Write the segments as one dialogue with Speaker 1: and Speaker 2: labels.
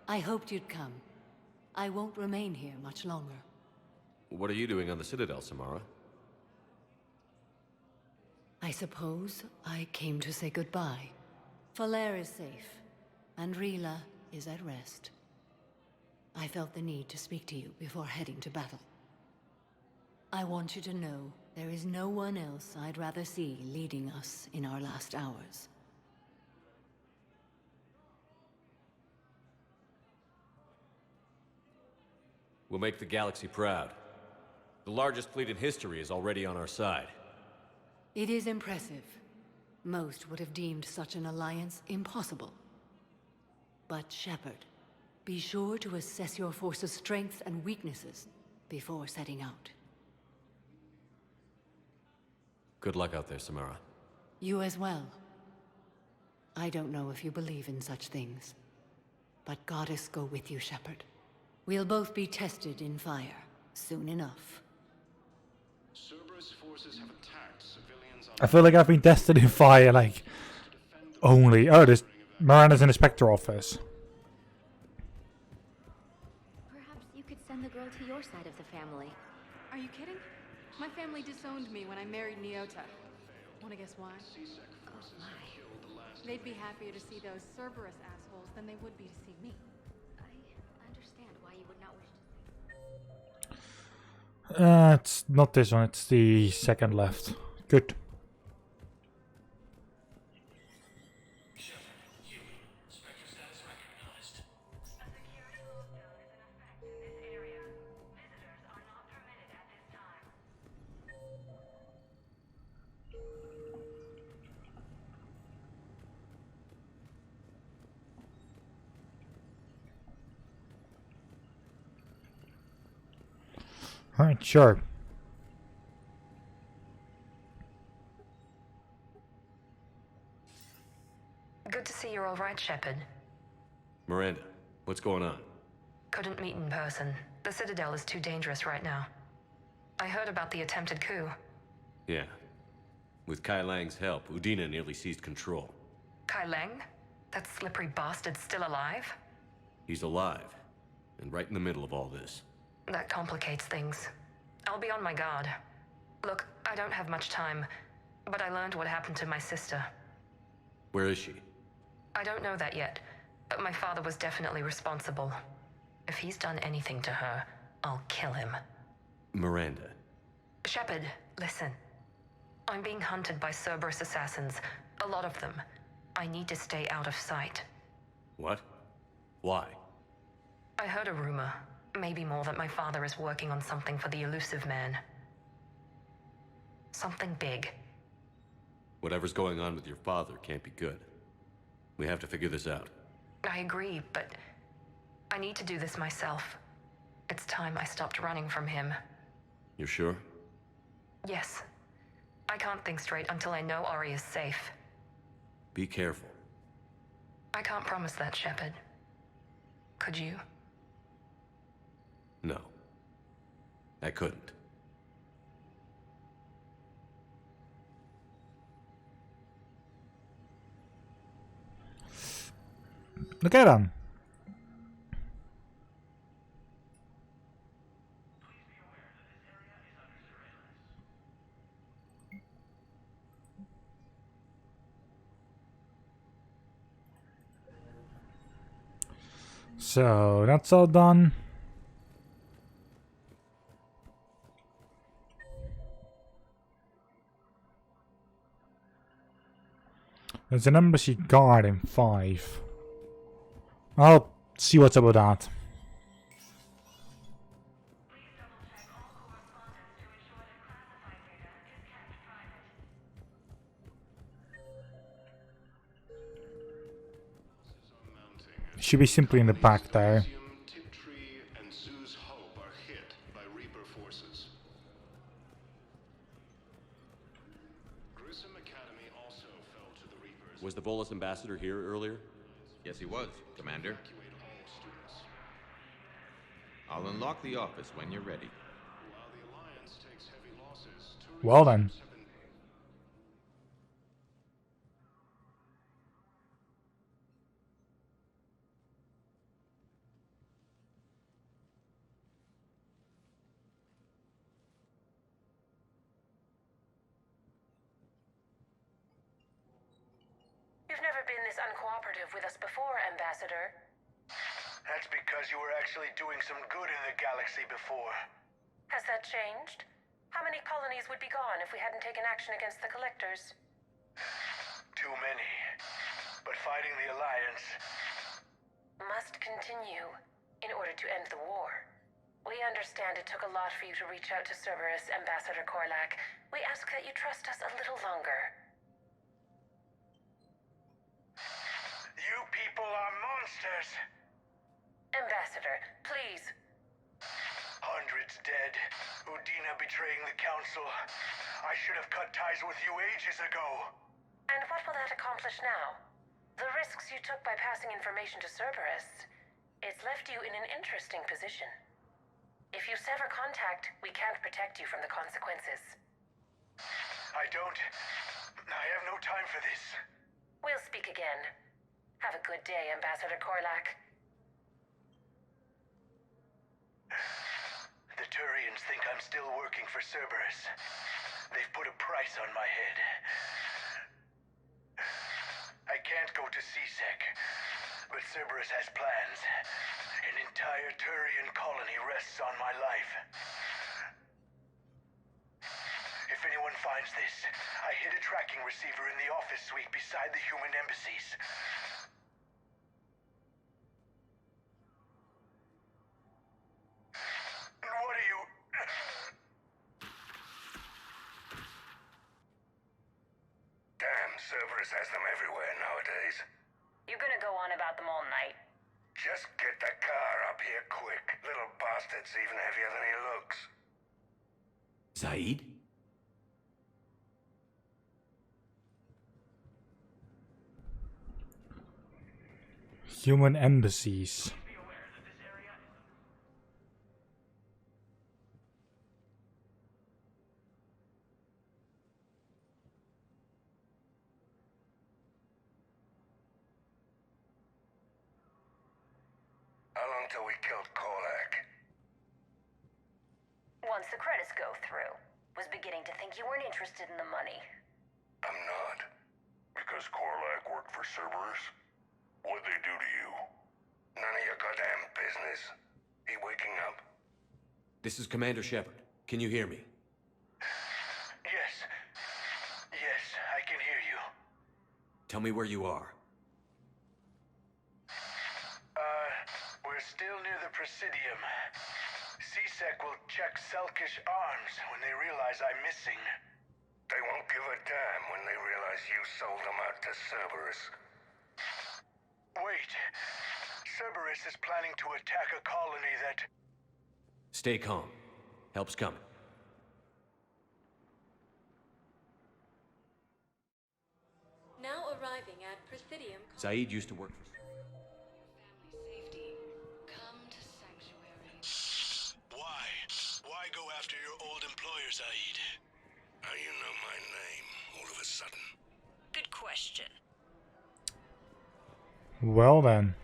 Speaker 1: I hoped you'd come. I won't remain here much longer.
Speaker 2: What are you doing on the Citadel, Samara?
Speaker 1: I suppose I came to say goodbye. Falere is safe, and Rila is at rest. I felt the need to speak to you before heading to battle. I want you to know there is no one else I'd rather see leading us in our last hours.
Speaker 2: We'll make the galaxy proud. The largest fleet in history is already on our side.
Speaker 1: It is impressive. Most would have deemed such an alliance impossible. But Shepard, be sure to assess your force's strengths and weaknesses before setting out.
Speaker 2: Good luck out there, Samara.
Speaker 1: You as well. I don't know if you believe in such things, but Goddess go with you, Shepard. We'll both be tested in fire soon enough.
Speaker 3: Cerberus forces have attacked civilians on
Speaker 4: I feel like I've been tested in fire, like, only. Oh, there's Miranda's in the Spectre office.
Speaker 5: Perhaps you could send the girl to your side of the family.
Speaker 6: Are you kidding? My family disowned me when I married Nyota. Wanna guess why?
Speaker 5: Oh my.
Speaker 6: They'd be happier to see those Cerberus assholes than they would be to see me.
Speaker 5: I understand why you would not wish to.
Speaker 4: It's not this one, it's the second left. Good. Alright, sure.
Speaker 7: Good to see you're all right, Shepard.
Speaker 2: Miranda, what's going on?
Speaker 7: Couldn't meet in person. The Citadel is too dangerous right now. I heard about the attempted coup.
Speaker 2: Yeah. With Kai Lang's help, Udina nearly seized control.
Speaker 7: Kai Lang? That slippery bastard's still alive?
Speaker 2: He's alive, and right in the middle of all this.
Speaker 7: That complicates things. I'll be on my guard. Look, I don't have much time, but I learned what happened to my sister.
Speaker 2: Where is she?
Speaker 7: I don't know that yet, but my father was definitely responsible. If he's done anything to her, I'll kill him.
Speaker 2: Miranda.
Speaker 7: Shepard, listen. I'm being hunted by Cerberus assassins. A lot of them. I need to stay out of sight.
Speaker 2: What? Why?
Speaker 7: I heard a rumor. Maybe more, that my father is working on something for the elusive man. Something big.
Speaker 2: Whatever's going on with your father can't be good. We have to figure this out.
Speaker 7: I agree, but I need to do this myself. It's time I stopped running from him.
Speaker 2: You're sure?
Speaker 7: Yes. I can't think straight until I know Ori is safe.
Speaker 2: Be careful.
Speaker 7: I can't promise that, Shepard. Could you?
Speaker 2: No. I couldn't.
Speaker 4: Look at him. So that's all done. There's an embassy guard in 5. I'll see what's up with that. Should be simply in the back there.
Speaker 3: Tiptree and Zeus Hope are hit by Reaper forces. Grissom Academy also fell to the Reapers.
Speaker 2: Was the Volus ambassador here earlier?
Speaker 8: Yes, he was, Commander.
Speaker 3: Evacuate all students.
Speaker 8: I'll unlock the office when you're ready.
Speaker 3: While the Alliance takes heavy losses, two
Speaker 4: Well then.
Speaker 3: reactors have been
Speaker 7: never been this uncooperative with us before, Ambassador.
Speaker 9: That's because you were actually doing some good in the galaxy before.
Speaker 7: Has that changed? How many colonies would be gone if we hadn't taken action against the Collectors?
Speaker 9: Too many. But fighting the Alliance...
Speaker 7: Must continue in order to end the war. We understand it took a lot for you to reach out to Cerberus, Ambassador Korlak. We ask that you trust us a little longer.
Speaker 9: You people are monsters!
Speaker 7: Ambassador, please.
Speaker 9: Hundreds dead. Udina betraying the Council. I should have cut ties with you ages ago.
Speaker 7: And what will that accomplish now? The risks you took by passing information to Cerberus, it's left you in an interesting position. If you sever contact, we can't protect you from the consequences.
Speaker 9: I have no time for this.
Speaker 7: We'll speak again. Have a good day, Ambassador Korlak.
Speaker 9: The Turians think I'm still working for Cerberus. They've put a price on my head. I can't go to CSEC, but Cerberus has plans. An entire Turian colony rests on my life. If anyone finds this, I hid a tracking receiver in the office suite beside the human embassies. What are you...
Speaker 10: Damn, Cerberus has them everywhere nowadays.
Speaker 7: You're gonna go on about them all night.
Speaker 10: Just get the car up here quick. Little bastard's even heavier than he looks.
Speaker 2: Zaid?
Speaker 4: Human embassies.
Speaker 10: How long till we killed Korlak?
Speaker 7: Once the credits go through. Was beginning to think you weren't interested in the money.
Speaker 10: I'm not. Because Korlak worked for Cerberus? What'd they do to you? None of your goddamn business. He waking up?
Speaker 2: This is Commander Shepard. Can you hear me?
Speaker 9: Yes. Yes, I can hear you.
Speaker 2: Tell me where you are.
Speaker 9: We're still near the Presidium. CSEC will check Selkish arms when they realize I'm missing.
Speaker 10: They won't give a damn when they realize you sold them out to Cerberus.
Speaker 9: Wait. Cerberus is planning to attack a colony that...
Speaker 2: Stay calm. Help's coming.
Speaker 6: Now arriving at Presidium.
Speaker 2: Zaid used to work for...
Speaker 1: Safety. Come to Sanctuary.
Speaker 9: Why? Why go after your old employer, Zaid?
Speaker 10: How you know my name all of a sudden?
Speaker 7: Good question.
Speaker 4: Well then.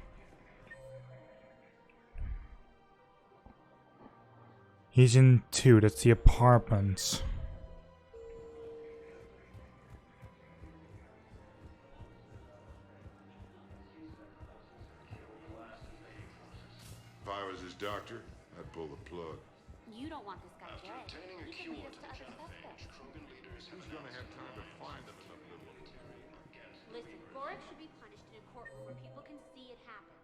Speaker 4: He's in 2, that's the apartment.
Speaker 3: If I was his doctor, I'd pull the plug.
Speaker 5: You don't want this guy
Speaker 3: After
Speaker 5: dead.
Speaker 3: obtaining a
Speaker 5: He could
Speaker 3: cure
Speaker 5: lead us
Speaker 3: to
Speaker 5: to
Speaker 3: the
Speaker 5: other
Speaker 3: Jump
Speaker 5: suspects.
Speaker 3: Krogan leaders
Speaker 10: Who's gonna have time to find them in the middle of the
Speaker 5: Listen, Gorik should be punished in a courtroom where people can see it happen.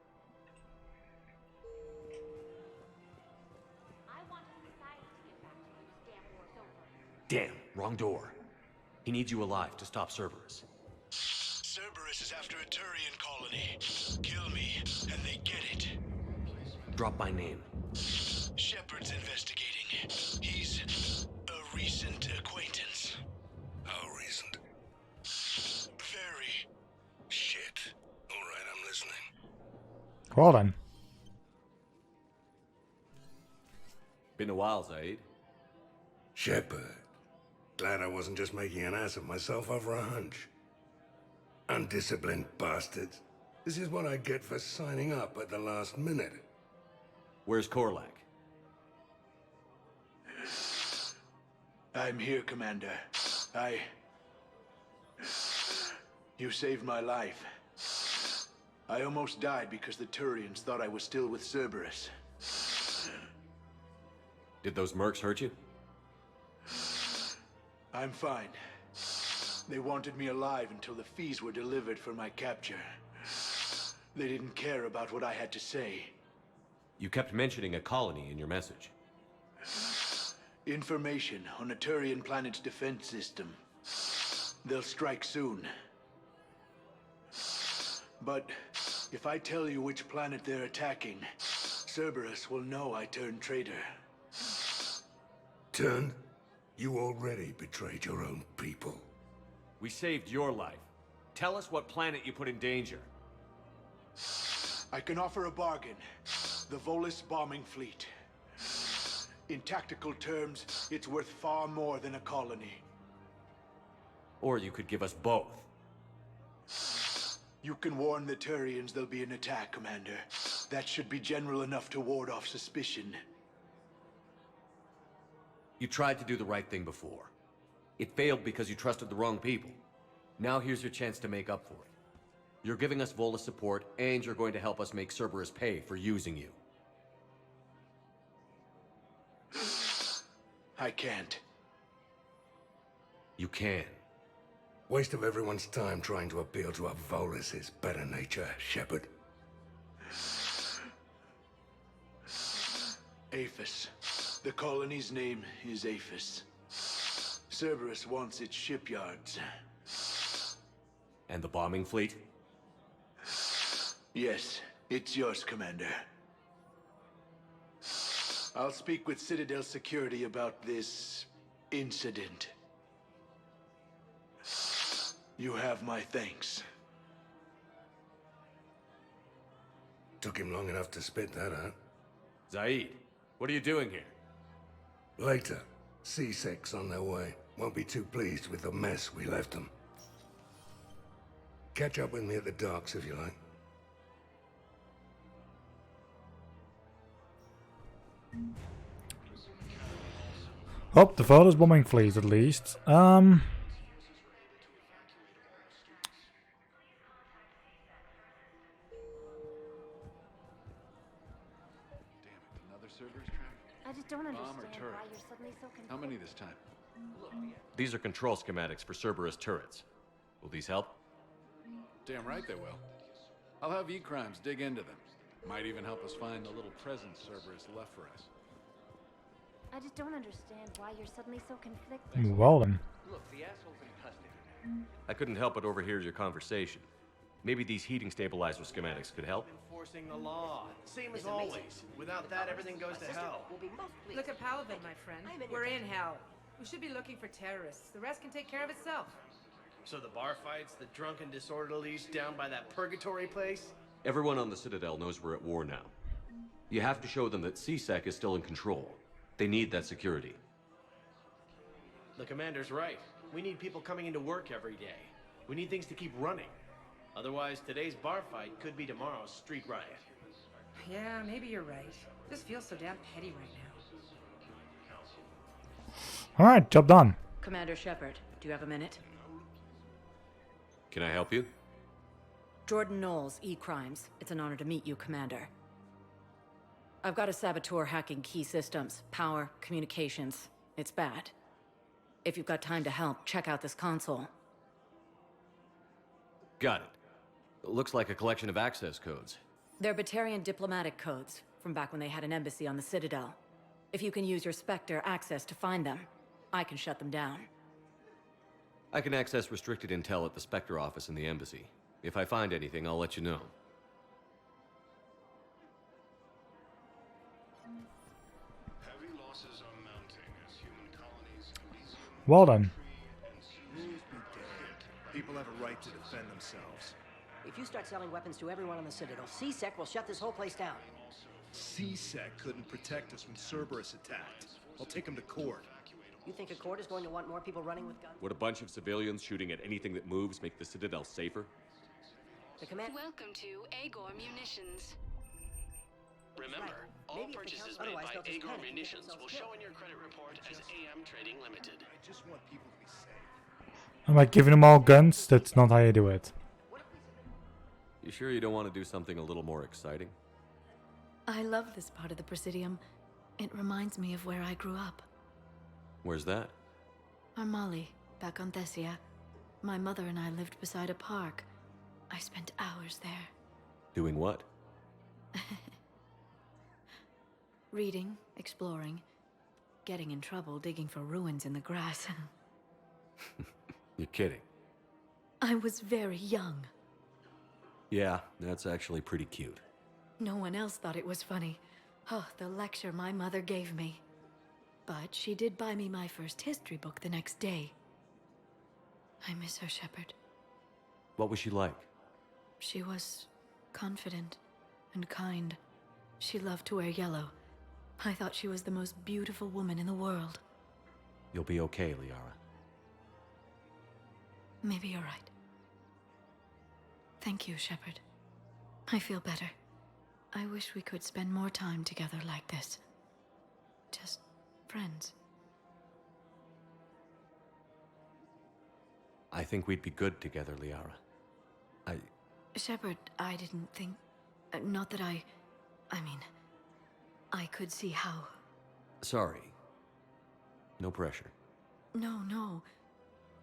Speaker 5: I want society to get back to when this damn war's over.
Speaker 2: Damn, wrong door. He needs you alive to stop Cerberus.
Speaker 9: Cerberus is after a Turian colony. Kill me, and they get it.
Speaker 2: Drop my name.
Speaker 9: Shepard's investigating. He's a recent acquaintance.
Speaker 10: How recent?
Speaker 9: Very.
Speaker 10: Shit. Alright, I'm listening.
Speaker 4: Well then.
Speaker 2: Been a while, Zaid.
Speaker 10: Shepard. Glad I wasn't just making an ass of myself over a hunch. Undisciplined bastards. This is what I get for signing up at the last minute.
Speaker 2: Where's Korlak?
Speaker 9: I'm here, Commander. You saved my life. I almost died because the Turians thought I was still with Cerberus.
Speaker 2: Did those mercs hurt you?
Speaker 9: I'm fine. They wanted me alive until the fees were delivered for my capture. They didn't care about what I had to say.
Speaker 2: You kept mentioning a colony in your message.
Speaker 9: Information on a Turian planet's defense system. They'll strike soon. But if I tell you which planet they're attacking, Cerberus will know I turned traitor.
Speaker 10: Turned? You already betrayed your own people.
Speaker 2: We saved your life. Tell us what planet you put in danger.
Speaker 9: I can offer a bargain. The Volus bombing fleet. In tactical terms, it's worth far more than a colony.
Speaker 2: Or you could give us both.
Speaker 9: You can warn the Turians there'll be an attack, Commander. That should be general enough to ward off suspicion.
Speaker 2: You tried to do the right thing before. It failed because you trusted the wrong people. Now here's your chance to make up for it. You're giving us Volus support, and you're going to help us make Cerberus pay for using you.
Speaker 9: I can't.
Speaker 2: You can.
Speaker 10: Waste of everyone's time trying to appeal to a Volus's better nature, Shepard.
Speaker 9: Aphis. The colony's name is Aphis. Cerberus wants its shipyards.
Speaker 2: And the bombing fleet?
Speaker 9: Yes, it's yours, Commander. I'll speak with Citadel Security about this incident. You have my thanks.
Speaker 10: Took him long enough to spit that out.
Speaker 2: Zaid, what are you doing here?
Speaker 10: Later, C-Sec's on their way. Won't be too pleased with the mess we left them. Catch up with me at the docks if you like.
Speaker 4: Oh, the Volus bombing fleet at least.
Speaker 5: I just don't understand why you're suddenly so confused.
Speaker 11: How many this time?
Speaker 2: These are control schematics for Cerberus turrets. Will these help?
Speaker 11: Damn right they will. I'll have E-Crimes dig into them. Might even help us find the little presents Cerberus left for us.
Speaker 5: I just don't understand why you're suddenly so conflicted.
Speaker 4: Well then.
Speaker 12: Look, the asshole's in custody.
Speaker 2: I couldn't help but overhear your conversation. Maybe these heating stabilizer schematics could help?
Speaker 12: Enforcing the law. Same as always. Without that, everything goes to hell.
Speaker 13: Look at Paladin, my friend. We're in hell. We should be looking for terrorists. The rest can take care of itself.
Speaker 12: So the bar fights, the drunken disorderlies down by that purgatory place?
Speaker 2: Everyone on the Citadel knows we're at war now. You have to show them that C-Sec is still in control. They need that security.
Speaker 12: The commander's right. We need people coming into work every day. We need things to keep running. Otherwise, today's bar fight could be tomorrow's street riot.
Speaker 13: Yeah, maybe you're right. This feels so damn petty right now.
Speaker 4: Alright, job done.
Speaker 1: Commander Shepard, do you have a minute?
Speaker 2: Can I help you?
Speaker 1: Jordan Knowles, E-Crimes. It's an honor to meet you, Commander. I've got a saboteur hacking key systems, power, communications. It's bad. If you've got time to help, check out this console.
Speaker 2: Got it. Looks like a collection of access codes.
Speaker 1: They're Batarian diplomatic codes, from back when they had an embassy on the Citadel. If you can use your Spectre access to find them, I can shut them down.
Speaker 2: I can access restricted intel at the Spectre office in the embassy. If I find anything, I'll let you know.
Speaker 3: Heavy losses are mounting as human colonies Elysium
Speaker 4: Well done.
Speaker 14: People have a right to defend themselves.
Speaker 15: If you start selling weapons to everyone on the Citadel, C-Sec will shut this whole place down.
Speaker 14: C-Sec couldn't protect us when Cerberus attacked. I'll take him to court.
Speaker 15: You think a court is going to want more people running with guns?
Speaker 2: Would a bunch of civilians shooting at anything that moves make the Citadel safer?
Speaker 15: The command...
Speaker 16: Welcome to Agor Munitions.
Speaker 12: Remember, all purchases made by Agor Munitions will show in your credit report as AM Trading Limited.
Speaker 14: I just want people to be safe.
Speaker 4: Am I giving them all guns? That's not how you do it.
Speaker 2: You sure you don't want to do something a little more exciting?
Speaker 1: I love this part of the Presidium. It reminds me of where I grew up.
Speaker 2: Where's that?
Speaker 1: Armali, back on Thessia. My mother and I lived beside a park. I spent hours there.
Speaker 2: Doing what?
Speaker 1: Reading, exploring, getting in trouble digging for ruins in the grass.
Speaker 2: You're kidding.
Speaker 1: I was very young.
Speaker 2: Yeah, that's actually pretty cute.
Speaker 1: No one else thought it was funny. Oh, the lecture my mother gave me. But she did buy me my first history book the next day. I miss her, Shepard.
Speaker 2: What was she like?
Speaker 1: She was confident and kind. She loved to wear yellow. I thought she was the most beautiful woman in the world.
Speaker 2: You'll be okay, Liara.
Speaker 1: Maybe you're right. Thank you, Shepard. I feel better. I wish we could spend more time together like this. Just friends.
Speaker 2: I think we'd be good together, Liara.
Speaker 1: Shepard, I didn't think... not that I mean... I could see how...
Speaker 2: Sorry. No pressure.
Speaker 1: No.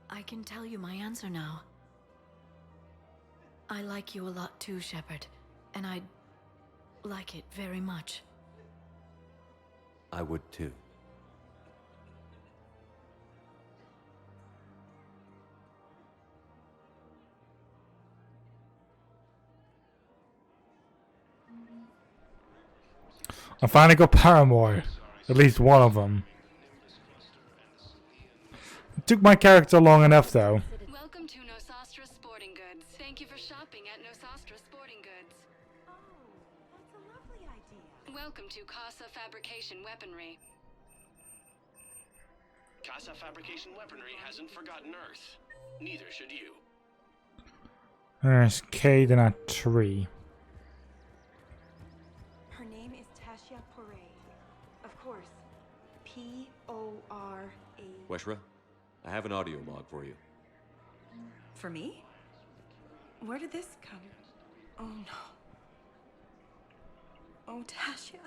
Speaker 1: I can tell you my answer now. I like you a lot too, Shepard. And I'd like it very much.
Speaker 2: I would too.
Speaker 4: I finally got Paramour. At least one of them. It took my character long enough though.
Speaker 16: Welcome to Nosastra Sporting Goods. Thank you for shopping at Nosastra Sporting Goods.
Speaker 5: Oh, that's a lovely idea.
Speaker 16: Welcome to Casa Fabrication Weaponry.
Speaker 3: Casa Fabrication Weaponry hasn't forgotten Earth. Neither should you.
Speaker 4: There's Cade and a tree.
Speaker 5: Her name is Tasha Poray. Of course. P-O-R-A.
Speaker 2: Weshra, I have an audio log for you.
Speaker 5: For me? Where did this come? Oh no. Oh, Tasha.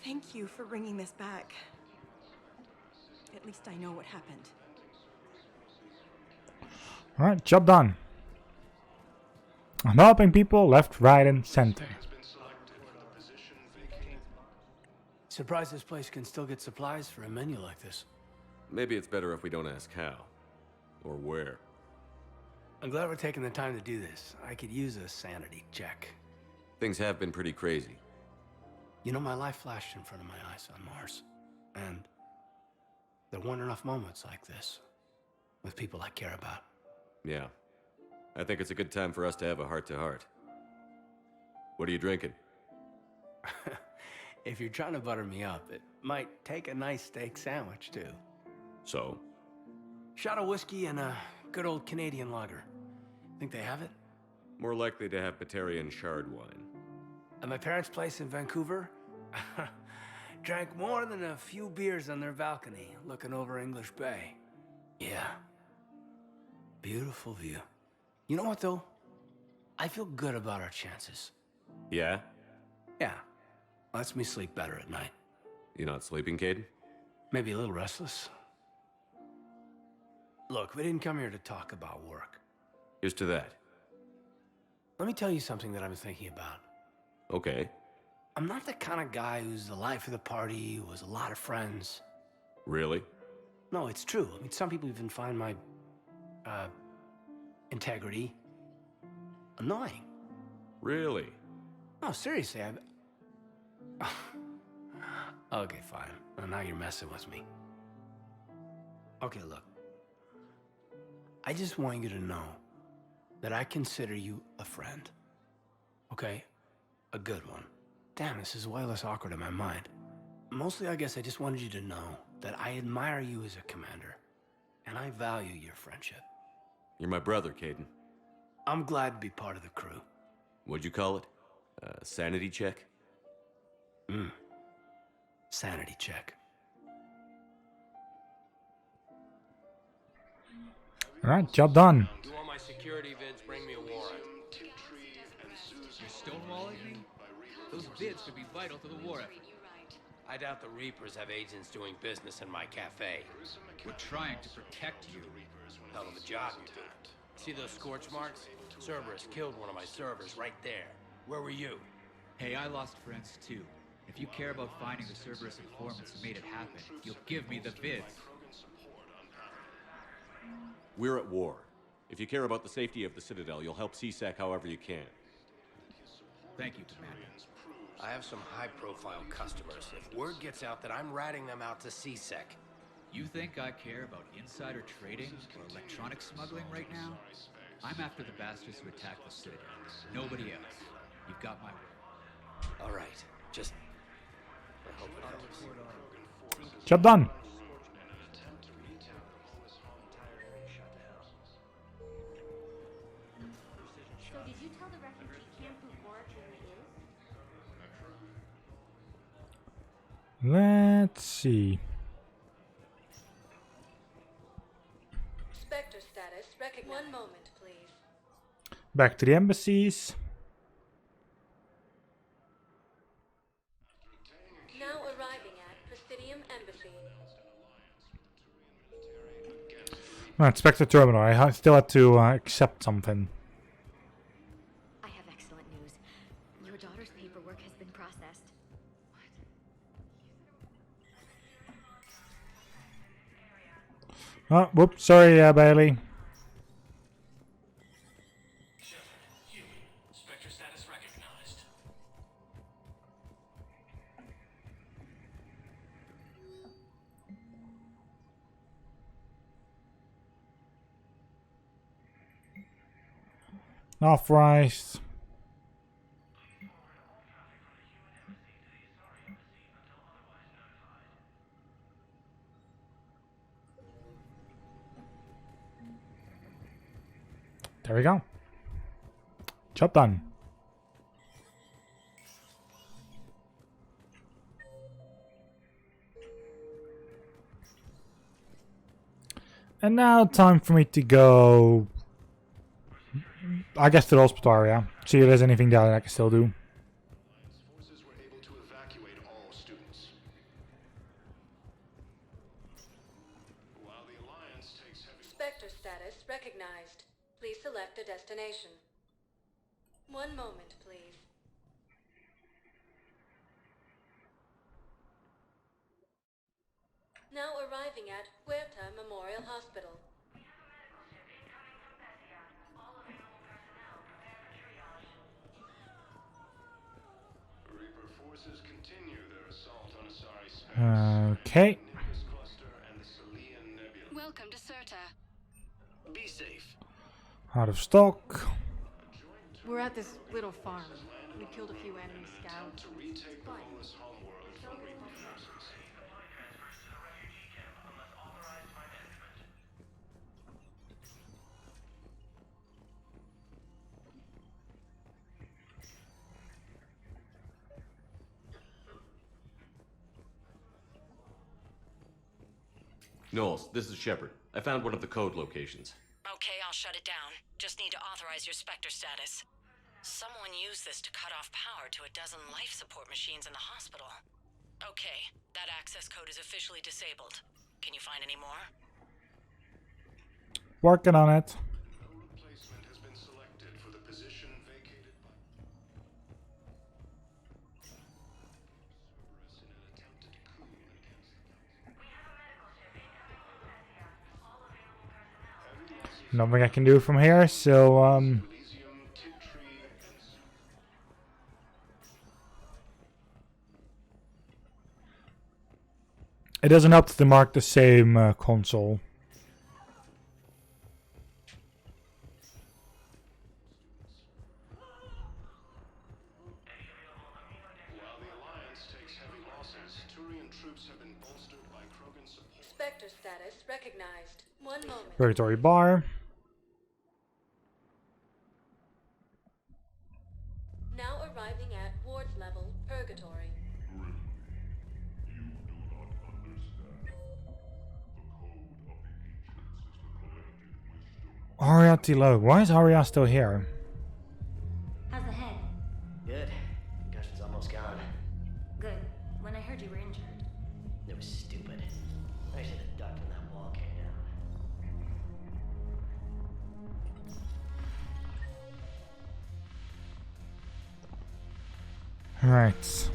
Speaker 5: Thank you for bringing this back. At least I know what happened.
Speaker 4: Alright, job done. I'm helping people left, right, and center.
Speaker 17: Surprised this place can still get supplies for a menu like this.
Speaker 2: Maybe it's better if we don't ask how. Or where.
Speaker 17: I'm glad we're taking the time to do this. I could use a sanity check.
Speaker 2: Things have been pretty crazy.
Speaker 17: You know, my life flashed in front of my eyes on Mars. And there weren't enough moments like this with people I care about.
Speaker 2: Yeah. I think it's a good time for us to have a heart-to-heart. What are you drinking?
Speaker 17: If you're trying to butter me up, it might take a nice steak sandwich, too.
Speaker 2: So?
Speaker 17: Shot of whiskey and a good old Canadian lager. Think they have it?
Speaker 2: More likely to have Batarian shard wine.
Speaker 17: At my parents' place in Vancouver, drank more than a few beers on their balcony, looking over English Bay. Yeah. Beautiful view. You know what, though? I feel good about our chances.
Speaker 2: Yeah?
Speaker 17: Yeah. Lets me sleep better at night.
Speaker 2: You not sleeping, Caden?
Speaker 17: Maybe a little restless. Look, we didn't come here to talk about work.
Speaker 2: Here's to that.
Speaker 17: Let me tell you something that I've been thinking about.
Speaker 2: Okay.
Speaker 17: I'm not the kind of guy who's the life of the party, who has a lot of friends.
Speaker 2: Really?
Speaker 17: No, it's true. I mean, some people even find my, integrity annoying.
Speaker 2: Really?
Speaker 17: No, seriously, Okay, fine. Well, now you're messing with me. Okay, look. I just want you to know that I consider you a friend. Okay? A good one. Damn, this is way less awkward in my mind. Mostly, I guess I just wanted you to know that I admire you as a commander, and I value your friendship.
Speaker 2: You're my brother, Caden.
Speaker 17: I'm glad to be part of the crew.
Speaker 2: What'd you call it? Sanity check?
Speaker 17: Sanity check.
Speaker 4: Alright, job done.
Speaker 12: You want my security vids, bring me a warrant.
Speaker 18: stonewalling me? Those vids could be vital to the war effort.
Speaker 17: I doubt the Reapers have agents doing business in my cafe.
Speaker 18: We're trying to protect you.
Speaker 17: Hell of a job you do. See those scorch marks? Cerberus killed one of my servers right there. Where were you?
Speaker 18: Hey, I lost friends too. If you care about finding the Cerberus informants who made it happen, you'll give me the vids.
Speaker 2: We're at war. If you care about the safety of the Citadel, you'll help CSEC however you can.
Speaker 18: Thank you, Commander.
Speaker 17: I have some high-profile customers. If word gets out that I'm ratting them out to CSEC.
Speaker 18: You think I care about insider trading or electronic smuggling right now? I'm after the bastards who attacked the Citadel. Nobody else. You've got my word.
Speaker 17: All right. Just... I hope it helps.
Speaker 4: Job done.
Speaker 19: So did you tell the refugee camp who Boric really is?
Speaker 4: Let's see.
Speaker 1: Spectre status recognized. 1 moment, please.
Speaker 4: Back to the embassies.
Speaker 1: Now arriving at Presidium Embassy.
Speaker 4: Spectre terminal. I still had to accept something.
Speaker 19: I have excellent news. Your daughter's paperwork has been processed.
Speaker 4: Oh, whoops. Sorry, Bailey.
Speaker 20: Spectre status recognized.
Speaker 4: Authorized. There we go. Job done. And now time for me to go, I guess, to the hospital area. See if there's anything there that I can still do.
Speaker 3: Forces were able to evacuate all students. While the Alliance takes heavy...
Speaker 1: Spectre status recognized. Please select a destination. 1 moment, please. Now arriving at Huerta Memorial Hospital.
Speaker 3: Reaper forces continue their assault on Asari space.
Speaker 4: Okay.
Speaker 16: Welcome to Certa.
Speaker 12: Be safe.
Speaker 4: Out of stock.
Speaker 6: We're at this little farm. We killed a few enemy scouts.
Speaker 3: To retake the Volus homeworld from Reaper forces.
Speaker 2: Knowles, this is Shepard. I found one of the code locations.
Speaker 7: Okay, I'll shut it down. Just need to authorize your Spectre status. Someone used this to cut off power to a dozen life support machines in the hospital. Okay, that access code is officially disabled. Can you find any more?
Speaker 4: Working on it.
Speaker 3: No replacement has been selected for the position vacated by... Cerberus in an attempted coup against the...
Speaker 4: Nothing I can do from here, so it doesn't help to mark the same console.
Speaker 3: While the Alliance takes heavy losses, Turian troops have been bolstered by Krogan support.
Speaker 1: Spectre status recognized. 1 moment.
Speaker 4: Purgatory bar.
Speaker 1: Now arriving at Ward's level, Purgatory.
Speaker 4: Aria Tilo. Why is Aria still here?
Speaker 19: How's the head?
Speaker 15: you were injured.
Speaker 12: It was stupid. I should have ducked when that wall came down.
Speaker 4: Right.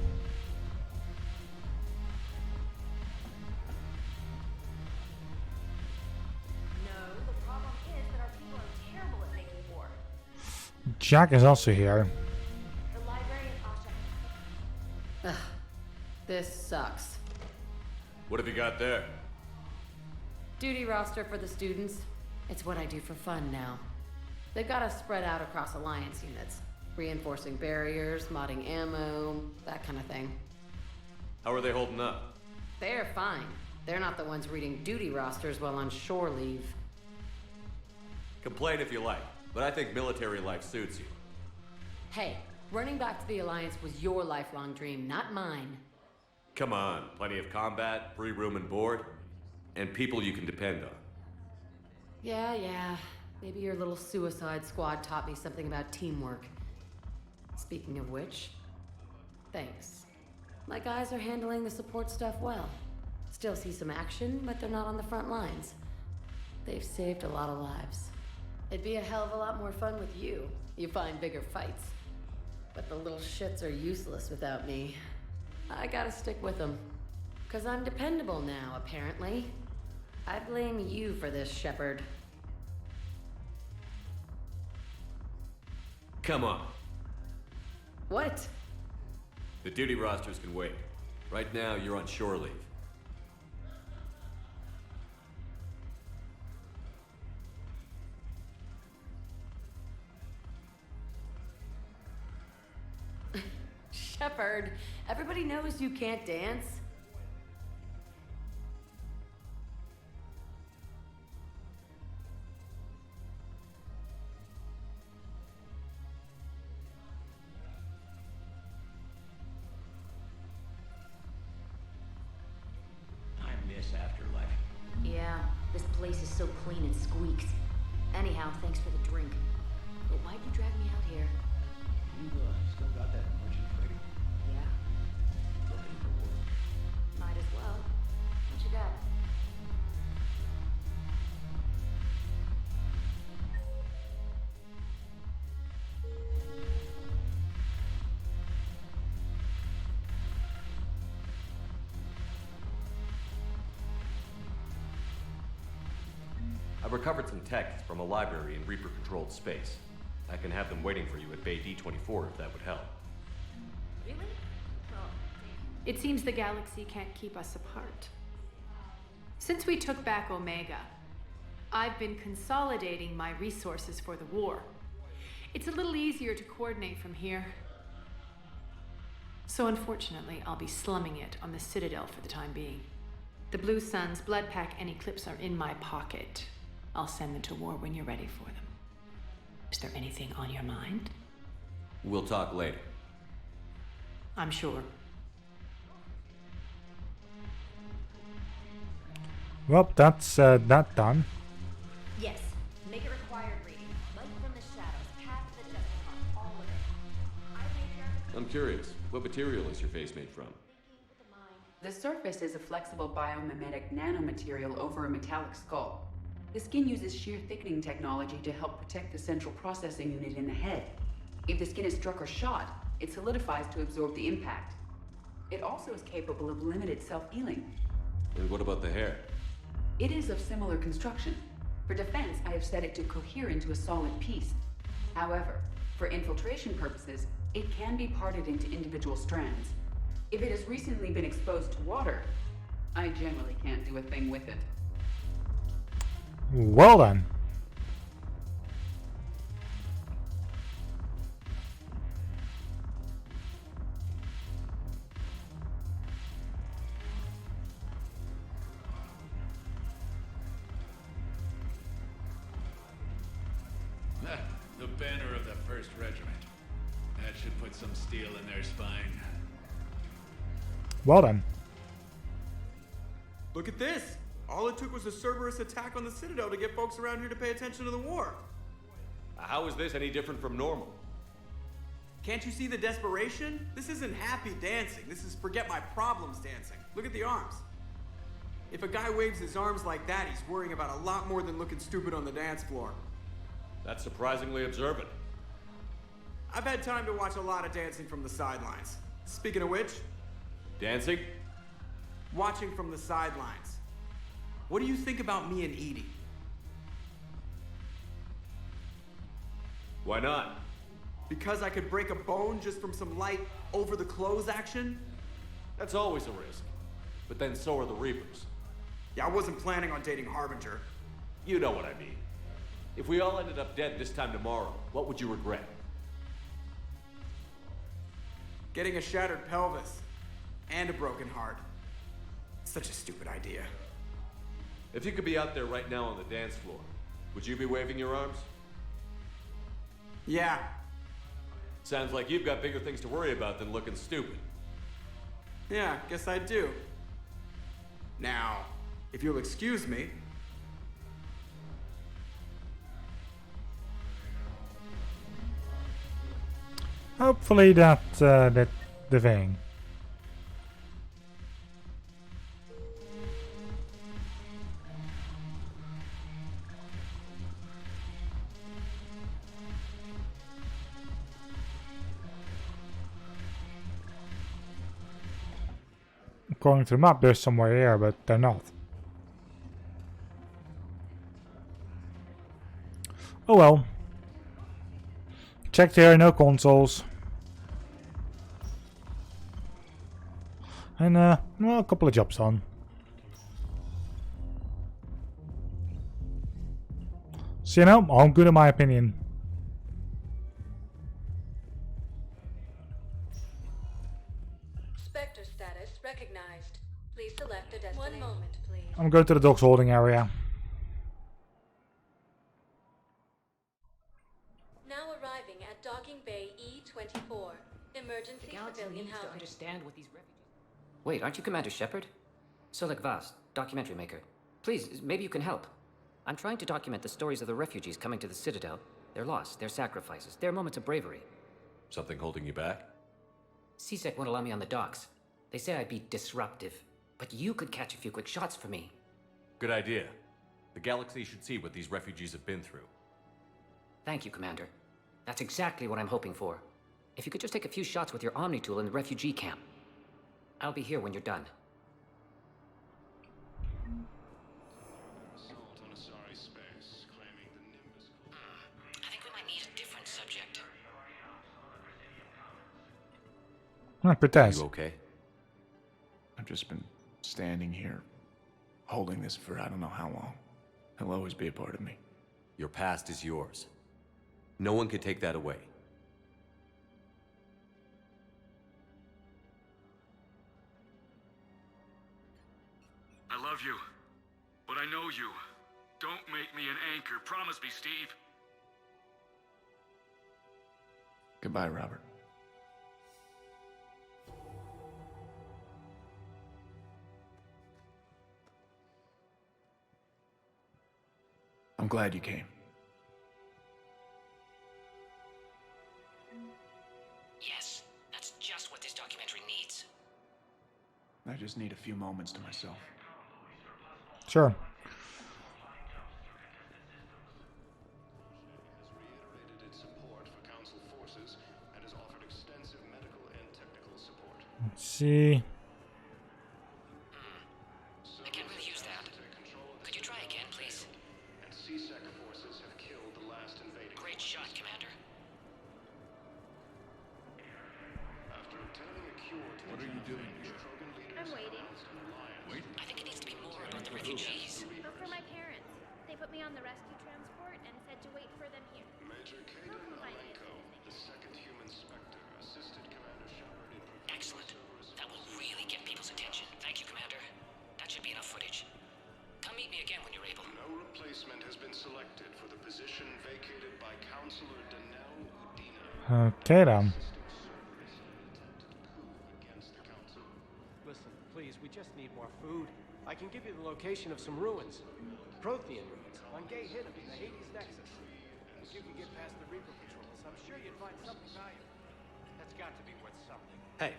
Speaker 4: Jack is also here.
Speaker 1: Ugh, this sucks.
Speaker 2: What have you got there?
Speaker 1: Duty roster for the students. It's what I do for fun now. They've got us spread out across Alliance units. Reinforcing barriers, modding ammo, that kind of thing.
Speaker 2: How are they holding up?
Speaker 1: They're fine. They're not the ones reading duty rosters while on shore leave.
Speaker 2: Complain if you like, but I think military life suits you.
Speaker 1: Hey, running back to the Alliance was your lifelong dream, not mine.
Speaker 2: Come on, plenty of combat, free room and board, and people you can depend on.
Speaker 1: Yeah. Maybe your little suicide squad taught me something about teamwork. Speaking of which, thanks. My guys are handling the support stuff well. Still see some action, but they're not on the front lines. They've saved a lot of lives. It'd be a hell of a lot more fun with you. You find bigger fights. But the little shits are useless without me. I gotta stick with them. 'Cause I'm dependable now, apparently. I blame you for this, Shepard.
Speaker 2: Come on.
Speaker 1: What?
Speaker 2: The duty rosters can wait. Right now, you're on shore leave.
Speaker 1: Shepard, everybody knows you can't dance.
Speaker 12: I miss Afterlife.
Speaker 19: Yeah, this place is so clean it squeaks. Anyhow, thanks for the drink. But why'd you drag me out here?
Speaker 18: You still got that merchant freighter?
Speaker 19: Yeah.
Speaker 18: Looking for work?
Speaker 19: Might as well. What you got?
Speaker 2: I've recovered some texts from a library in Reaper-controlled space. I can have them waiting for you at Bay D24 if that would help.
Speaker 19: Really? Oh,
Speaker 6: It seems the galaxy can't keep us apart. Since we took back Omega, I've been consolidating my resources for the war. It's a little easier to coordinate from here. So unfortunately, I'll be slumming it on the Citadel for the time being. The Blue Suns, Blood Pack, and Eclipse are in my pocket. I'll send them to war when you're ready for them. Is there anything on your mind?
Speaker 2: We'll talk later.
Speaker 6: I'm sure.
Speaker 4: Well, that's that done.
Speaker 19: yes. Make it required reading. Light from the shadows, path to the Decepticon, all of it. I made your...
Speaker 2: I'm curious, what material is your face made from?
Speaker 21: The surface is a flexible biomimetic nanomaterial over a metallic skull. The skin uses shear thickening technology to help protect the central processing unit in the head. If the skin is struck or shot, it solidifies to absorb the impact. It also is capable of limited self-healing.
Speaker 2: And what about the hair?
Speaker 21: It is of similar construction. For defense, I have set it to cohere into a solid piece. However, for infiltration purposes, it can be parted into individual strands. If it has recently been exposed to water, I generally can't do a thing with it.
Speaker 4: Well then.
Speaker 11: The banner of the 1st Regiment. That should put some steel in their spine.
Speaker 4: Well then.
Speaker 22: Look at this! All it took was a Cerberus attack on the Citadel to get folks around here to pay attention to the war.
Speaker 2: How is this any different from normal?
Speaker 22: Can't you see the desperation? This isn't happy dancing. This is forget my problems dancing. Look at the arms. If a guy waves his arms like that, he's worrying about a lot more than looking stupid on the dance floor.
Speaker 2: That's surprisingly observant.
Speaker 22: I've had time to watch a lot of dancing from the sidelines. Speaking of which...
Speaker 2: Dancing?
Speaker 22: Watching from the sidelines. What do you think about me and Edie?
Speaker 2: Why not?
Speaker 22: Because I could break a bone just from some light over-the-clothes action?
Speaker 2: That's always a risk. But then so are the Reapers.
Speaker 22: Yeah, I wasn't planning on dating Harbinger.
Speaker 2: You know what I mean. If we all ended up dead this time tomorrow, what would you regret?
Speaker 22: Getting a shattered pelvis. And a broken heart. Such a stupid idea.
Speaker 2: If you could be out there right now on the dance floor, would you be waving your arms?
Speaker 22: Yeah.
Speaker 2: Sounds like you've got bigger things to worry about than looking stupid.
Speaker 22: Yeah, guess I do. Now, if you'll excuse me.
Speaker 4: Hopefully that's the thing. According to the map, there's somewhere here, but they're not. Oh well. Checked here, no consoles. And well, a couple of jobs on. So you know, all good in my opinion.
Speaker 8: Spectre status recognized. Please select a destination. 1 moment, please.
Speaker 4: I'm going to the dogs holding area.
Speaker 8: Now arriving at Docking Bay E24. Emergency
Speaker 15: The galaxy
Speaker 8: civilian
Speaker 15: needs to
Speaker 8: housing.
Speaker 15: understand what these refugees... Wait, aren't you Commander Shepard? Solek Vast, documentary maker. Please, maybe you can help. I'm trying to document the stories of the refugees coming to the Citadel. Their loss, their sacrifices, their moments of bravery.
Speaker 2: Something holding you back?
Speaker 15: CSEC won't allow me on the docks. They say I'd be disruptive. But you could catch a few quick shots for me.
Speaker 2: Good idea. The galaxy should see what these refugees have been through.
Speaker 15: Thank you, Commander. That's exactly what I'm hoping for. If you could just take a few shots with your Omni tool in the refugee camp. I'll be here when you're done. I think we might need a different subject.
Speaker 2: You okay?
Speaker 9: I've just been standing here, holding this for I don't know how long. He'll always be a part of me.
Speaker 2: Your past is yours. No one can take that away.
Speaker 23: I love you, but I know you. Don't make me an anchor. Promise me, Steve.
Speaker 9: Goodbye, Robert. I'm glad you came.
Speaker 15: Yes, that's just what this documentary needs.
Speaker 9: I just need a few moments to myself.
Speaker 4: Sure. Let's see.
Speaker 15: I can't really use that. Could you try again, please?
Speaker 3: And CSEC forces have killed the last invading.
Speaker 15: Great shot, Commander.
Speaker 3: After obtaining a cure to
Speaker 11: What are you doing?
Speaker 19: I'm waiting.
Speaker 11: Wait.
Speaker 15: I think it needs to be more about the refugees.
Speaker 19: But for my parents. They put me on the rescue transport and said to wait for them here.
Speaker 3: Major Kaden Alenko, the second human Spectre, assisted Commander Shepard in
Speaker 15: Excellent. That will really get people's attention. Thank you, Commander. That should be enough footage. Come meet me again when you're able.
Speaker 3: No replacement has been selected for the position vacated by Counselor Danelle Udina.
Speaker 4: Okay then.
Speaker 12: Listen, please, we just need more food. I can give you the location of some ruins. Prothean ruins on Gay Hidden in the Hades Nexus. If you can get past the Reaper patrols, I'm sure you'd find something valuable.
Speaker 10: got to be worth something. Hey,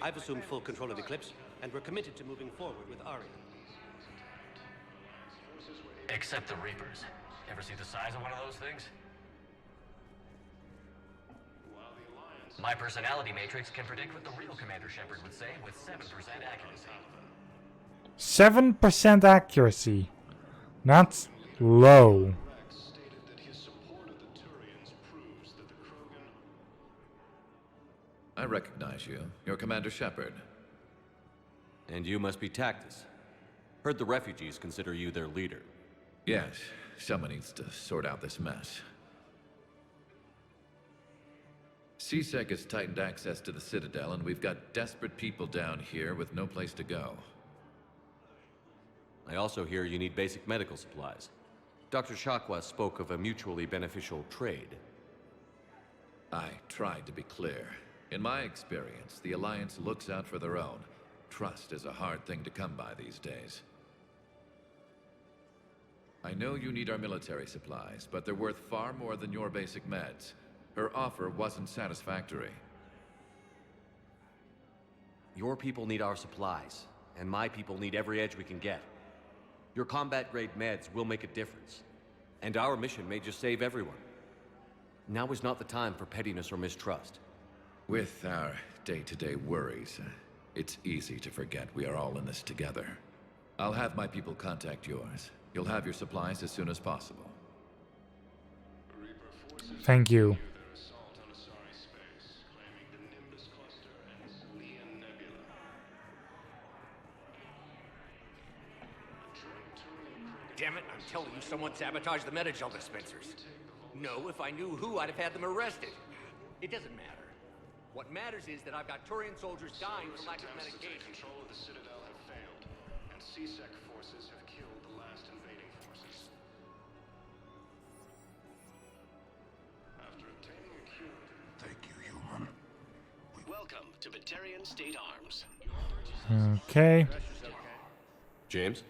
Speaker 10: I've assumed full control of Eclipse, and we're committed to moving forward with Aria.
Speaker 20: Except the Reapers. Ever see the size of one of those things? My personality matrix can predict what the real Commander Shepard would say with 7% accuracy.
Speaker 4: 7% accuracy. That's low.
Speaker 13: I recognize you. You're Commander Shepard.
Speaker 2: And you must be Tactus. Heard the refugees consider you their leader.
Speaker 13: Yes, someone needs to sort out this mess. CSEC has tightened access to the Citadel, and we've got desperate people down here with no place to go.
Speaker 2: I also hear you need basic medical supplies. Dr. Shakwa spoke of a mutually beneficial trade.
Speaker 13: I tried to be clear. In my experience, the Alliance looks out for their own. Trust is a hard thing to come by these days. I know you need our military supplies, but they're worth far more than your basic meds. Her offer wasn't satisfactory.
Speaker 2: Your people need our supplies, and my people need every edge we can get. Your combat-grade meds will make a difference, and our mission may just save everyone. Now is not the time for pettiness or mistrust.
Speaker 13: With our day-to-day worries, it's easy to forget we are all in this together. I'll have my people contact yours. You'll have your supplies as soon as possible.
Speaker 4: Thank you.
Speaker 10: Damn it, I'm telling you, someone sabotaged the Metagel dispensers. No, if I knew who, I'd have had them arrested. It doesn't matter. What matters is that I've got Turian soldiers dying for lack of medication.
Speaker 3: Control of the Citadel have failed, and CSEC forces have killed the last invading forces. After obtaining a cure...
Speaker 14: Thank you, human.
Speaker 20: Welcome to Batarian State Arms.
Speaker 4: Okay.
Speaker 2: James?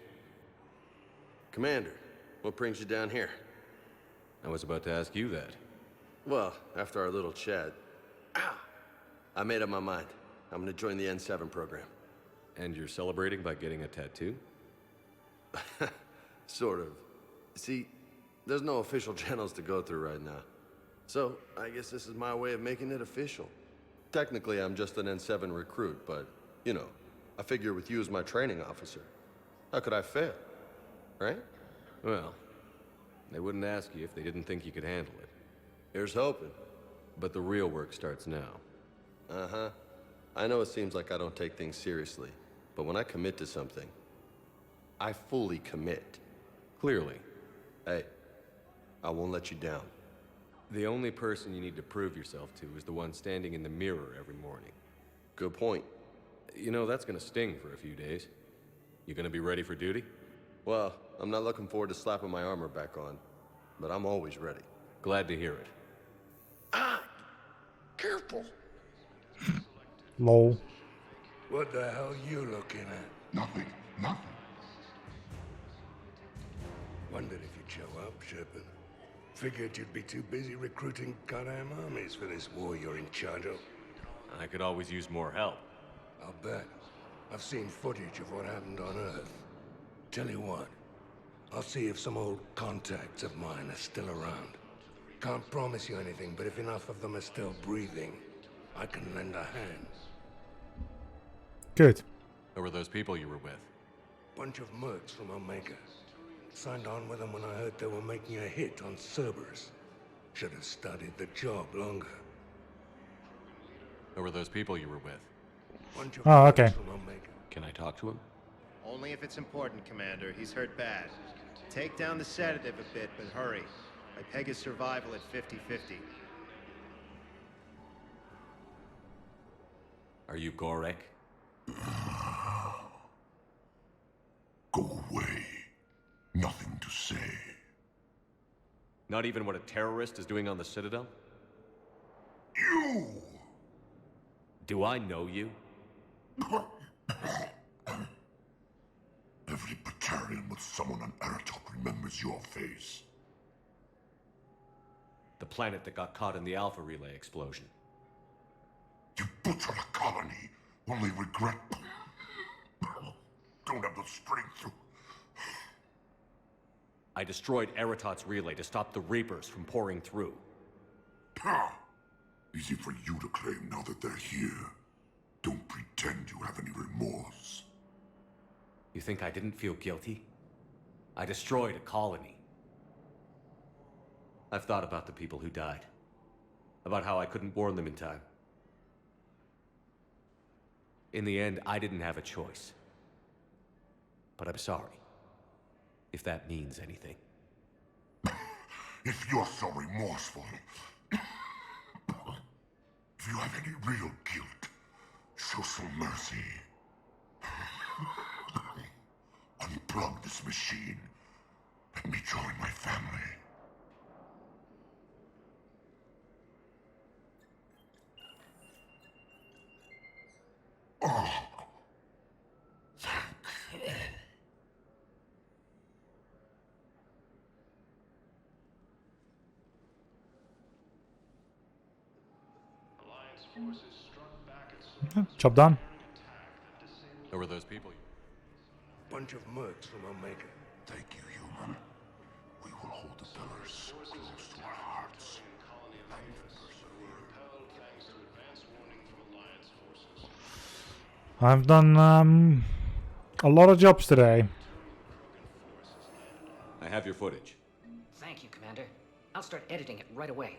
Speaker 24: Commander, what brings you down here?
Speaker 2: I was about to ask you that.
Speaker 24: Well, after our little chat, I made up my mind. I'm gonna join the N7 program.
Speaker 2: And you're celebrating by getting a tattoo?
Speaker 24: Sort of. See, there's no official channels to go through right now. So, I guess this is my way of making it official. Technically, I'm just an N7 recruit, but, you know, I figure with you as my training officer, how could I fail? Right?
Speaker 2: Well, they wouldn't ask you if they didn't think you could handle it.
Speaker 24: Here's hoping.
Speaker 2: But the real work starts now.
Speaker 24: Uh-huh. I know it seems like I don't take things seriously, but when I commit to something, I fully commit.
Speaker 2: Clearly.
Speaker 24: Hey, I won't let you down.
Speaker 2: The only person you need to prove yourself to is the one standing in the mirror every morning.
Speaker 24: Good point.
Speaker 2: You know, that's gonna sting for a few days. You gonna be ready for duty?
Speaker 24: Well, I'm not looking forward to slapping my armor back on, but I'm always ready.
Speaker 2: Glad to hear it.
Speaker 14: Ah! Careful!
Speaker 4: Lol.
Speaker 14: What the hell you looking at? Nothing. Nothing. Wondered if you'd show up, Shepard. Figured you'd be too busy recruiting goddamn armies for this war you're in charge of.
Speaker 2: I could always use more help.
Speaker 14: I'll bet. I've seen footage of what happened on Earth. Tell you what, I'll see if some old contacts of mine are still around. Can't promise you anything, but if enough of them are still breathing, I can lend a hand.
Speaker 4: Good.
Speaker 2: Who were those people you were with?
Speaker 14: Bunch of mercs from Omega. Signed on with them when I heard they were making a hit on Cerberus. Should have studied the job longer.
Speaker 2: Who were those people you were with?
Speaker 14: Bunch of
Speaker 4: Oh,
Speaker 14: mercs
Speaker 4: okay.
Speaker 14: from Omega.
Speaker 2: Can I talk to him?
Speaker 25: Only if it's important, Commander. He's hurt bad. Take down the sedative a bit, but hurry. I peg his survival at 50-50.
Speaker 2: Are you Gorek?
Speaker 14: Go away. Nothing to say.
Speaker 2: Not even what a terrorist is doing on the Citadel?
Speaker 14: You!
Speaker 2: Do I know you?
Speaker 14: Every Batarian with someone on Aratok remembers your face.
Speaker 2: The planet that got caught in the Alpha Relay explosion.
Speaker 14: You
Speaker 1: butchered a colony, only regret don't have the strength to...
Speaker 2: I destroyed Eritot's relay to stop the Reapers from pouring through.
Speaker 1: Pah! Easy for you to claim now that they're here. Don't pretend you have any remorse.
Speaker 2: You think I didn't feel guilty? I destroyed a colony. I've thought about the people who died. About how I couldn't warn them in time. In the end, I didn't have a choice. But I'm sorry. If that means anything.
Speaker 1: If you're so remorseful, if you have any real guilt, show some mercy. Unplug this machine. Let me join my family. Oh.
Speaker 4: Job done.
Speaker 2: Who were those people?
Speaker 14: Bunch of mercs from Omega.
Speaker 1: Thank you, human. We will hold the pillars close to our hearts.
Speaker 4: I've done a lot of jobs today.
Speaker 2: I have your footage.
Speaker 15: Thank you, Commander. I'll start editing it right away.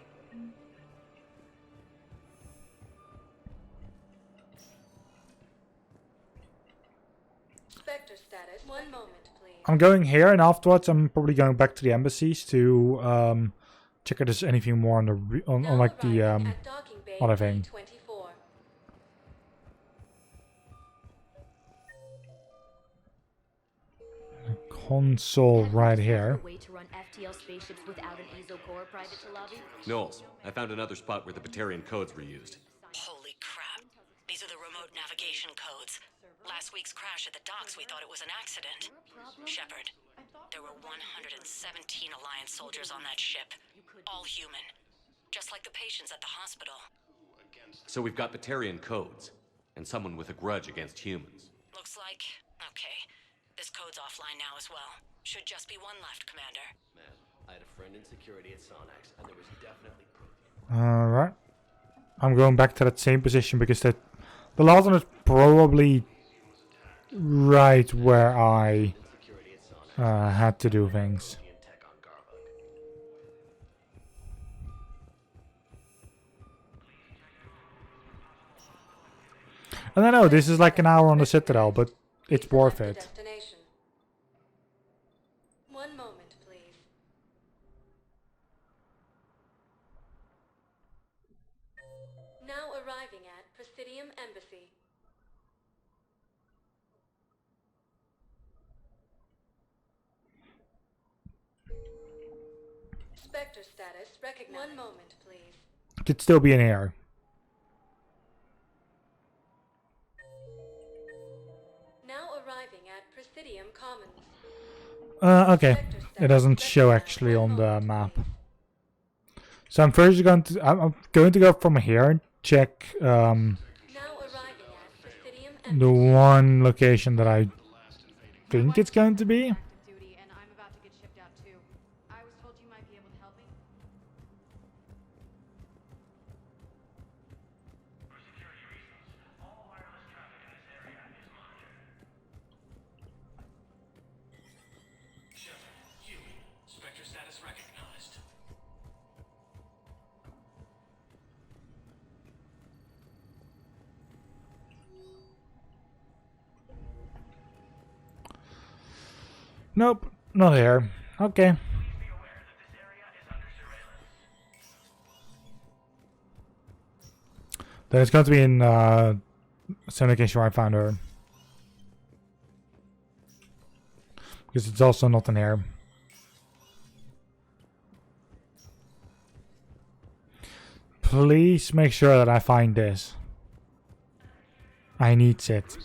Speaker 8: Spectre status. 1 moment, please.
Speaker 4: I'm going here, and afterwards I'm probably going back to the embassies to check if there's anything more on the on like the other thing. Console right here.
Speaker 19: Way to run FTL spaceships without an ESO core private to lobby?
Speaker 2: Knowles, I found another spot where the Batarian codes were used.
Speaker 5: Holy crap. These are the remote navigation codes. Last week's crash at the docks, we thought it was an accident. Shepard, there were 117 Alliance soldiers on that ship. All human. Just like the patients at the hospital.
Speaker 2: So we've got Batarian codes, and someone with a grudge against humans.
Speaker 5: Looks like... okay. This code's offline now as well. Should just be one left, Commander.
Speaker 12: Man, I had a friend in security at Sonax, and there was definitely proof.
Speaker 4: Alright. I'm going back to that same position because the last one is probably right where I had to do things. And I know this is like an hour on the Citadel, but it's worth it.
Speaker 8: Destination. 1 moment, please. Now arriving at Presidium Embassy. Spectre status recognized. 1 moment, please.
Speaker 4: Could still be in here.
Speaker 8: Now arriving at Presidium Commons.
Speaker 4: Okay. It doesn't show actually on the map. So I'm first going to I'm going to go from here and check the one location that I think it's going to be. Nope, not here. Okay. Then it's going to be in some location where I found her. Because it's also not in here. Please make sure that I find this. I need it.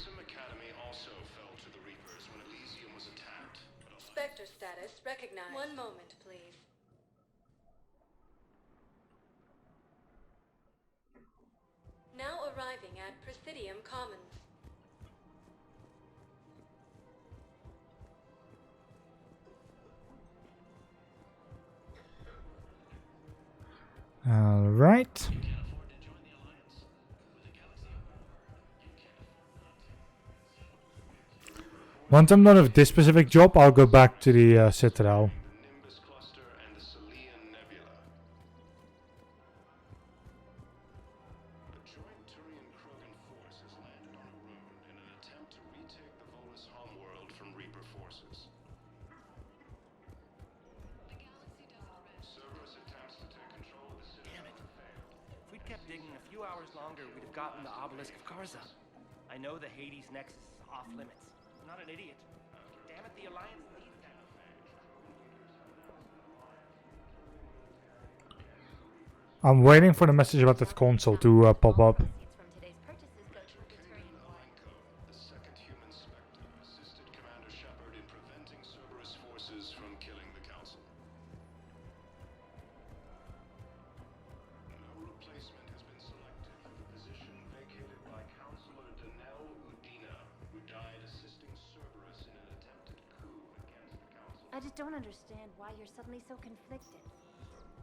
Speaker 8: Spectre status recognized. 1 moment, please. Now arriving Presidium Commons.
Speaker 4: All right. Once I'm done with this specific job, I'll go back to the Citadel.
Speaker 6: Gotten the obelisk of Karza. I know the Hades Nexus is off limits. I'm not an idiot. Damn it, the Alliance needs that.
Speaker 4: I'm waiting for the message about that console to pop up.
Speaker 19: I just don't understand why you're suddenly so conflicted.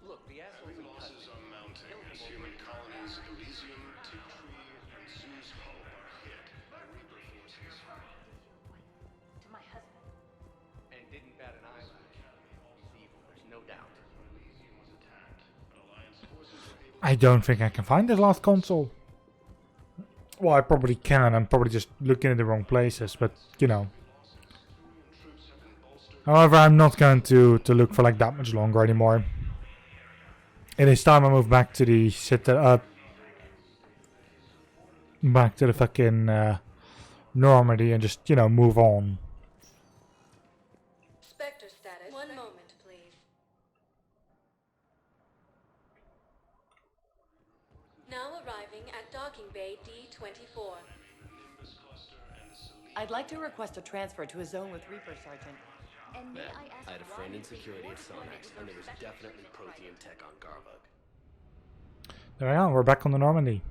Speaker 6: Look, the assholes in
Speaker 3: Losses are mounting as human colonies Elysium, Tiptree, and Zeus Hope are hit by Reaper forces.
Speaker 19: To my husband.
Speaker 10: And didn't bat an eye. He's evil, there's no doubt.
Speaker 3: Elysium was attacked, but Alliance forces were able
Speaker 4: I don't think I can find this last console. Well, I probably can. I'm probably just looking in the wrong places, but you know. However, I'm not going to look for like that much longer anymore. It is time I move back to the back to the fucking Normandy and just, you know, move on.
Speaker 8: Spectre status. One moment, please. Now arriving at docking bay D24.
Speaker 7: I'd like to request a transfer to a zone with Reaper, Sergeant.
Speaker 19: And may
Speaker 12: Man,
Speaker 19: I ask
Speaker 12: I had a
Speaker 19: why
Speaker 12: friend
Speaker 19: you
Speaker 12: in
Speaker 19: think
Speaker 12: security
Speaker 19: you're
Speaker 12: at Sonax, and there was
Speaker 19: special
Speaker 12: definitely
Speaker 19: private?
Speaker 12: protein tech on Garvug.
Speaker 4: There we are. We're back on the Normandy.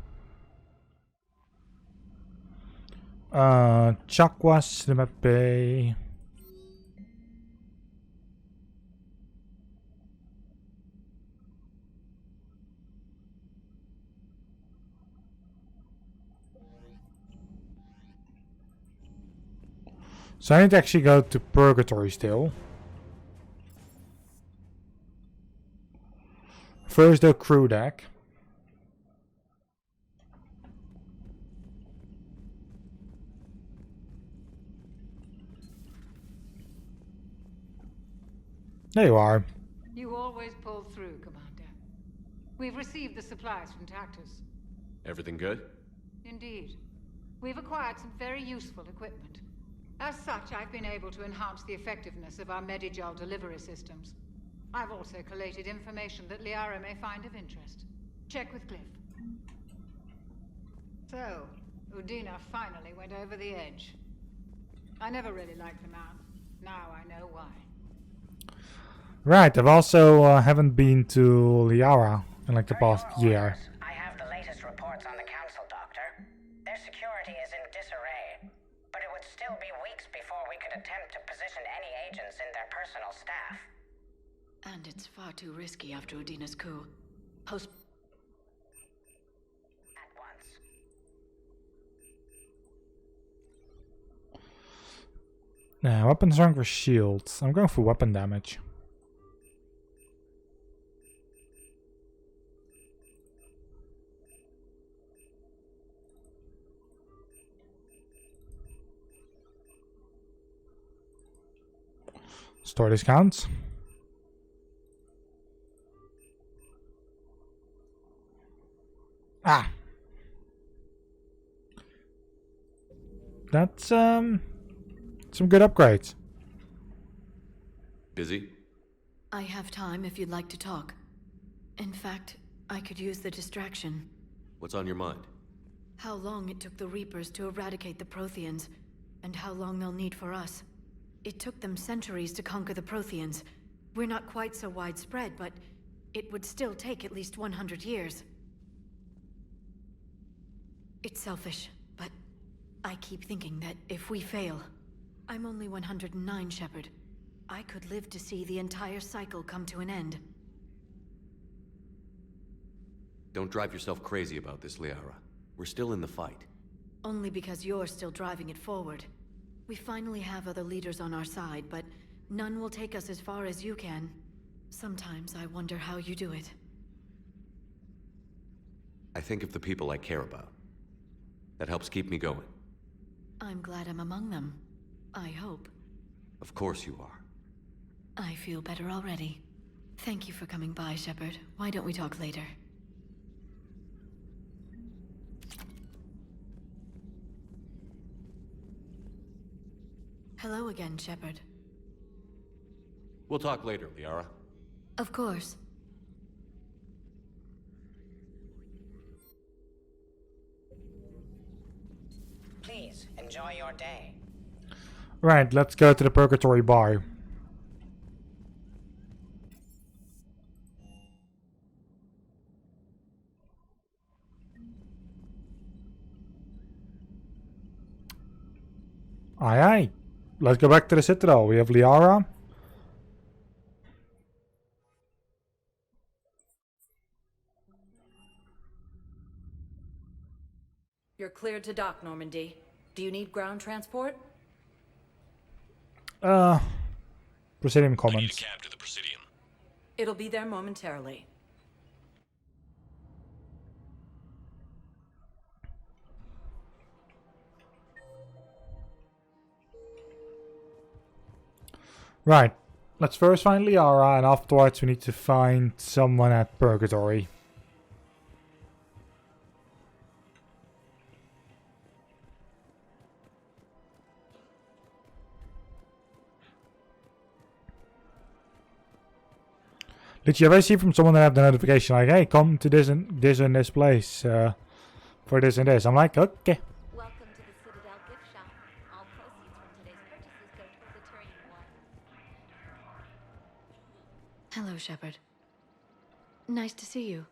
Speaker 4: Chakwas, Cinema Bay. So I need to actually go to Purgatory still. First the crew deck. There you are.
Speaker 16: You always pull through, Commander. We've received the supplies from Tactus.
Speaker 2: Everything good?
Speaker 16: Indeed. We've acquired some very useful equipment. As such, I've been able to enhance the effectiveness of our Medigel delivery systems. I've also collated information that Liara may find of interest. Check with Cliff. So, Udina finally went over the edge. I never really liked the man. Now I know why.
Speaker 4: Right, I've also haven't been to Liara in like the past year.
Speaker 17: I have the latest reports on the Council, Doctor. Their security is in disarray, but it would still be weeks before we could attempt to position any agents in their personal staff.
Speaker 18: And it's far too risky after Udina's coup. At
Speaker 17: once.
Speaker 4: Now, weapons rank for shields. I'm going for weapon damage. Store discounts. Ah. That's some good upgrades.
Speaker 2: Busy?
Speaker 18: I have time if you'd like to talk. In fact, I could use the distraction.
Speaker 2: What's on your mind?
Speaker 18: How long it took the Reapers to eradicate the Protheans, and how long they'll need for us. It took them centuries to conquer the Protheans. We're not quite so widespread, but it would still take at least 100 years. It's selfish, but I keep thinking that if we fail... I'm only 109, Shepard. I could live to see the entire cycle come to an end.
Speaker 2: Don't drive yourself crazy about this, Liara. We're still in the fight.
Speaker 18: Only because you're still driving it forward. We finally have other leaders on our side, but none will take us as far as you can. Sometimes I wonder how you do it.
Speaker 2: I think of the people I care about. That helps keep me going.
Speaker 18: I'm glad I'm among them. I hope.
Speaker 2: Of course you are.
Speaker 18: I feel better already. Thank you for coming by, Shepard. Why don't we talk later? Hello again, Shepard.
Speaker 2: We'll talk later, Liara.
Speaker 18: Of course.
Speaker 17: Please, enjoy your day.
Speaker 4: Right, let's go to the Purgatory Bar. Aye aye. Let's go back to the Citadel. We have Liara.
Speaker 7: You're cleared to dock, Normandy. Do you need ground transport?
Speaker 4: Presidium comments.
Speaker 20: Cab to the Presidium.
Speaker 7: It'll be there momentarily.
Speaker 4: Right. Let's first find Liara, and afterwards we need to find someone at Purgatory. Did you ever see from someone that have the notification like, hey, come to this and this place for this and this? I'm like, okay.
Speaker 19: Welcome to the Citadel gift shop. All proceeds from today's purchases go toward the Turian War.
Speaker 18: Hello, Shepard. Nice to see you.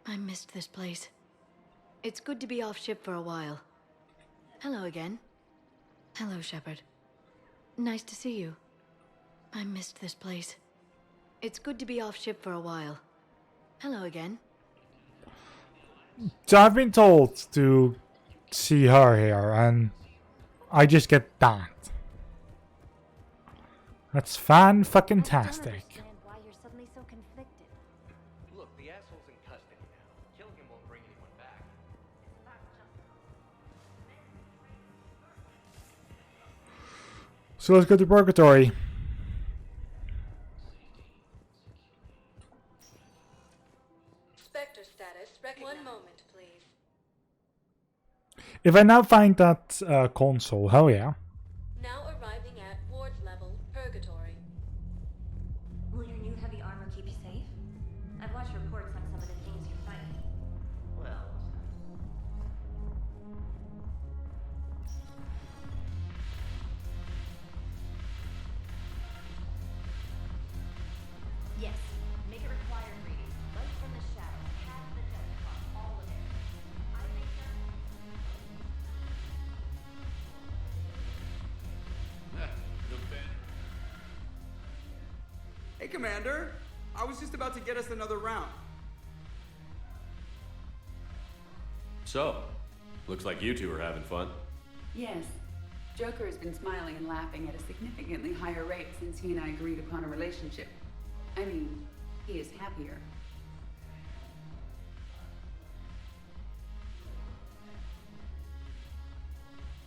Speaker 18: I missed this place. It's good to be off ship for a while. Hello again. Hello, Shepard. Nice to see you. I missed this place. It's good to be off ship for a while. Hello again.
Speaker 4: So I've been told to see her here, and I just get that. That's fan-fucking-tastic.
Speaker 19: Why you're suddenly so conflicted?
Speaker 10: Look, the asshole's in custody now. Killing him won't bring anyone back.
Speaker 4: So let's go to Purgatory.
Speaker 8: Spectre status. One moment, please.
Speaker 4: If I now find that console, hell yeah.
Speaker 8: Now arriving at ward level, Purgatory.
Speaker 19: Will your new heavy armor keep you safe? I've watched reports on some of the things you're fighting. Well... Yes, make it required reading. Light from the shadows, path the desert clock, all of it. I make
Speaker 9: Hey, Commander. I was just about to get us another round.
Speaker 2: So, looks like you two are having fun.
Speaker 11: Yes. Joker has been smiling and laughing at a significantly higher rate since he and I agreed upon a relationship. I mean, he is happier.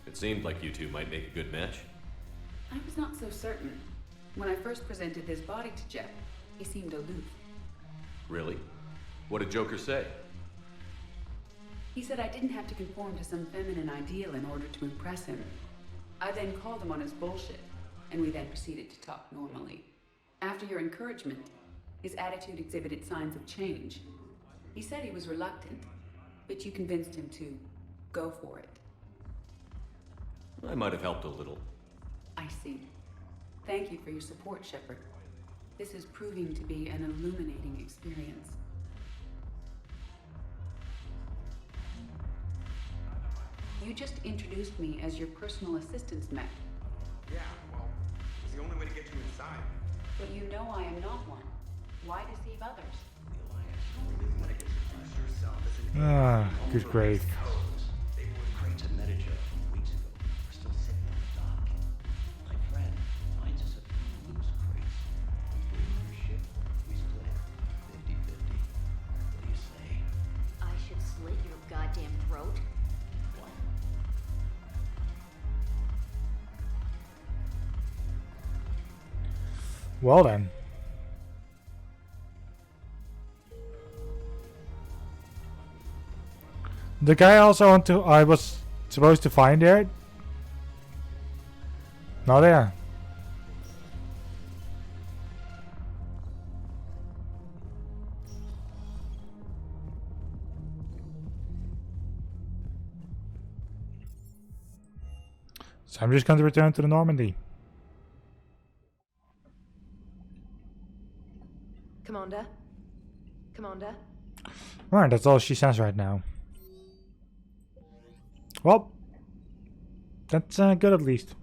Speaker 2: It seemed like you two might make a good match.
Speaker 11: I was not so certain. When I first presented his body to Jeff, he seemed aloof.
Speaker 2: Really? What did Joker say?
Speaker 11: He said I didn't have to conform to some feminine ideal in order to impress him. I then called him on his bullshit, and we then proceeded to talk normally. After your encouragement, his attitude exhibited signs of change. He said he was reluctant, but you convinced him to go for it.
Speaker 2: I might have helped a little.
Speaker 11: I see. Thank you for your support, Shepard. This is proving to be an illuminating experience. You just introduced me as your personal assistance mech.
Speaker 9: Yeah, well, it's the only way to get you inside.
Speaker 11: But you know I am not one. Why deceive others?
Speaker 4: Ah, good grief.
Speaker 13: Crates of metagel from weeks ago are still sitting in the dock. My friend finds us a few loose crates. He's waiting for a ship. We split it 50-50. What do you say?
Speaker 19: I should slit your goddamn throat?
Speaker 13: What?
Speaker 4: Well then. The guy I was supposed to find there? Not there. So I'm just going to return to the Normandy.
Speaker 21: Commander? Commander?
Speaker 4: Alright, that's all she says right now. Well, that's good at least.